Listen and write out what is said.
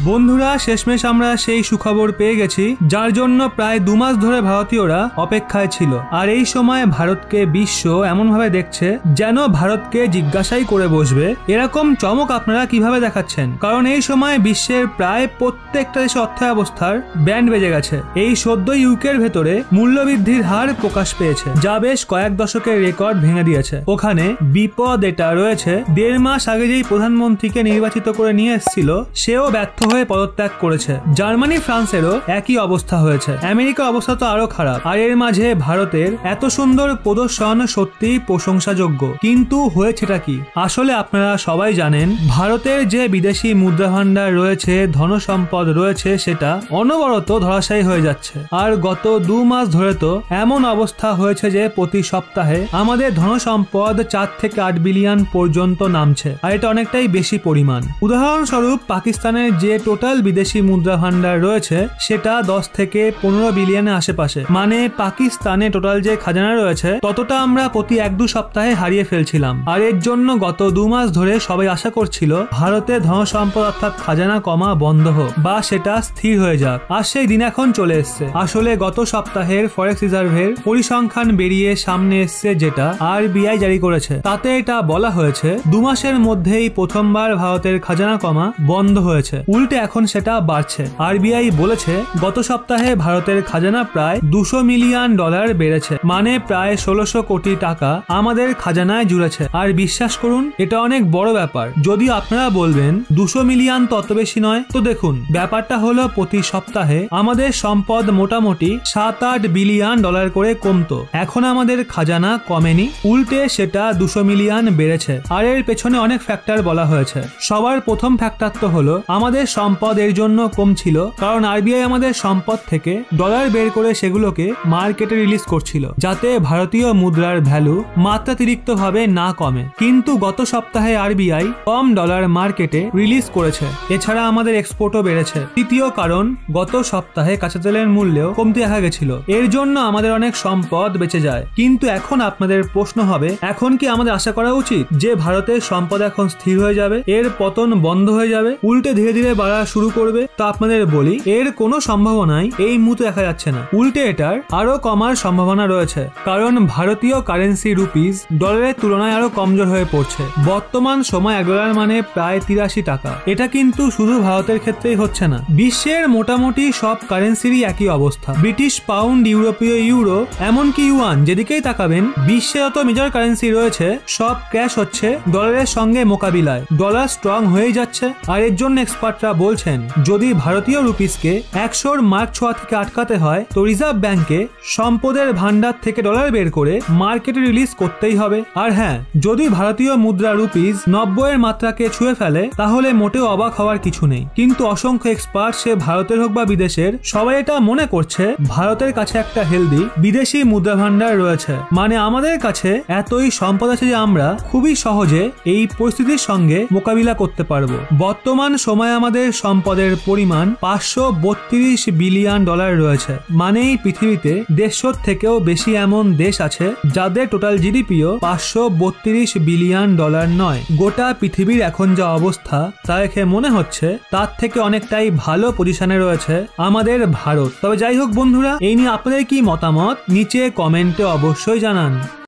বন্ধুরা, শেষমেশ আমরা সেই সুখবর পেয়ে গেছি যার জন্য প্রায় 2 মাস ধরে ভারতীয়রা অপেক্ষায় ছিল। আর এই সময় ভারতকে বিশ্ব এমনভাবে দেখছে যেন ভারতকে জিজ্ঞাসাই করে বসবে এরকম চমক আপনারা কিভাবে দেখাচ্ছেন। কারণ এই সময় বিশ্বের প্রায় প্রত্যেকটা দেশে অর্থব্যবস্থার ব্যান্ড বেজে গেছে। এই সদ্য ইউকের ভেতরে মূল্যবৃদ্ধির হার প্রকাশ পেয়েছে, যা বেশ কয়েক দশকের রেকর্ড ভেঙে দিয়েছে। ওখানে বিপদ এটা রয়েছে, 1.5 মাস আগে যেই প্রধানমন্ত্রীকে নির্বাচিত করে নিয়ে এসেছিল সেও ব্যর্থ হয়ে পদত্যাগ করেছে। জার্মানি ফ্রান্সেরও একই অবস্থা হয়েছে। আমেরিকার অবস্থা তো আরো খারাপ। আর এর মাঝে ভারতের এত সুন্দর প্রদর্শন সত্যিই প্রশংসাযোগ্য। কিন্তু হয়েছেটা কি? আসলে আপনারা সবাই জানেন ভারতের যে বিদেশি মুদ্রা ভান্ডার রয়েছে, ধন সম্পদ রয়েছে, সেটা অনবরত ধরাশায়ী হয়ে যাচ্ছে। আর গত 2 মাস ধরে তো এমন অবস্থা হয়েছে যে প্রতি সপ্তাহে আমাদের ধন সম্পদ 4 থেকে 8 বিলিয়ন পর্যন্ত নামছে। আর এটা অনেকটাই বেশি পরিমাণ। উদাহরণস্বরূপ পাকিস্তানের যে টোটাল বিদেশি মুদ্রা ভান্ডার রয়েছে সেটা 10 থেকে 15 বিলিয়নের আশেপাশে। মানে পাকিস্তানে টোটাল যে খাজানা রয়েছে ততটা আমরা প্রতি 1-2 সপ্তাহে হারিয়ে ফেলছিলাম। আর এর জন্য গত 2 মাস ধরে সবাই আশা করছিল ভারতে ধন সম্পদ অর্থাৎ খাজানা কমা বন্ধ হোক বা সেটা স্থির হয়ে যাক। আর সেই দিন এখন চলে এসছে। আসলে গত সপ্তাহের ফরেক্স রিজার্ভের পরিসংখ্যান বেরিয়ে সামনে এসছে, যেটা আরবিআই জারি করেছে। তাতে এটা বলা হয়েছে 2 মাসের মধ্যেই প্রথমবার ভারতের খাজানা কমা বন্ধ হয়েছে। উল্টে এখন সেটা বাড়ছে। আরবিআই বলেছে গত সপ্তাহে ভারতের খাজানা প্রায় $200 মিলিয়ন বেড়েছে, মানে প্রায় 1600 কোটি টাকা আমাদের খাজানায় জুড়েছে। আর বিশ্বাস করুন এটা অনেক বড় ব্যাপার। যদি আপনারা বলবেন 200 মিলিয়ন তো অত বেশি নয়, তো দেখুন ব্যাপারটা হলো প্রতি সপ্তাহে আমাদের সম্পদ মোটামুটি 7-8 বিলিয়ন ডলার করে কমতো। এখন আমাদের খাজানা কমেনি, উল্টে সেটা 200 মিলিয়ন বেড়েছে। আর এর পেছনে অনেক ফ্যাক্টর বলা হয়েছে। সবার প্রথম ফ্যাক্টর তো হলো আমাদের সম্পদ এর জন্য কমছিল কারণ আরবিআই আমাদের সম্পদ থেকে ডলার বের করে সেগুলোকে মার্কেটে রিলিজ করছিল, যাতে ভারতীয় মুদ্রার ভ্যালু মাত্রাতিরিক্তভাবে না কমে। কিন্তু গত সপ্তাহে আরবিআই কম ডলার মার্কেটে রিলিজ করেছে। এছাড়া আমাদের এক্সপোর্টও বেড়েছে। তৃতীয় কারণ, গত সপ্তাহে কাঁচা তেলের মূল্যেও কমতে দেখা গেছিল। এর জন্য আমাদের অনেক সম্পদ বেঁচে যায়। কিন্তু এখন আপনাদের প্রশ্ন হবে, এখন কি আমাদের আশা করা উচিত যে ভারতের সম্পদ এখন স্থির হয়ে যাবে, এর পতন বন্ধ হয়ে যাবে, উল্টে ধীরে ধীরে বাড়া শুরু করবে? তো আপনাদের বলি এর কোনো সম্ভাবনাই এই মুহূর্তে দেখা যাচ্ছে না। উল্টে এটার আরো কমার সম্ভাবনা রয়েছে, কারণ ভারতীয় কারেন্সি রুপিস ডলারের তুলনায় আরো কমজোর হয়ে পড়ছে। বর্তমান সময় $1 মানে প্রায় 83 টাকা। এটা কিন্তু শুধু ভারতের ক্ষেত্রেই হচ্ছে না, বিশ্বের মোটামুটি সব কারেন্সিরই একই অবস্থা। ব্রিটিশ পাউন্ড, ইউরোপীয় ইউরো, এমনকি ইউয়ান, যেদিকেই তাকাবেন বিশ্বে যত মেজর কারেন্সি রয়েছে সব ক্র্যাশ হচ্ছে ডলারের সঙ্গে মোকাবিলায়। ডলার স্ট্রং হয়ে যাচ্ছে। আর এর জন্য এক্সপার্টরা বলছেন যদি ভারতীয় রুপিসকে 100-র মার্ক ছোঁয়া থেকে আটকাতে হয় তো রিজার্ভ ব্যাংকে সম্পদের ভান্ডার থেকে ডলার বের করে মার্কেটে রিলিজ করতেই হবে। আর হ্যাঁ, যদি ভারতীয় মুদ্রা রুপিস 90-এর মাত্রাকে ছুঁয়ে ফেলে তাহলে মোটেও অবাক হওয়ার কিছু নেই। কিন্তু অসংখ্য এক্সপার্ট, সে ভারতের হোক বা বিদেশের, সবাই এটা মনে করছে ভারতের কাছে একটা হেলদি বিদেশি মুদ্রা ভান্ডার রয়েছে। মানে আমাদের কাছে এতই সম্পদ আছে যে আমরা খুবই সহজে এই পরিস্থিতির সঙ্গে মোকাবিলা করতে পারবো। বর্তমান সময়ে আমাদের সম্পদের পরিমাণ $532 বিলিয়ন রয়েছে। মানে এই পৃথিবীতে 150 থেকেও বেশি এমন দেশ আছে যাদের টোটাল জিডিপিও $532 বিলিয়ন নয়। গোটা পৃথিবীর এখন যা অবস্থা তা দেখে মনে হচ্ছে তার থেকে অনেকটাই ভালো পজিশনে রয়েছে আমাদের ভারত। তবে যাই হোক বন্ধুরা, এই নিয়ে আপনাদের কি মতামত নিচে কমেন্টে অবশ্যই জানান।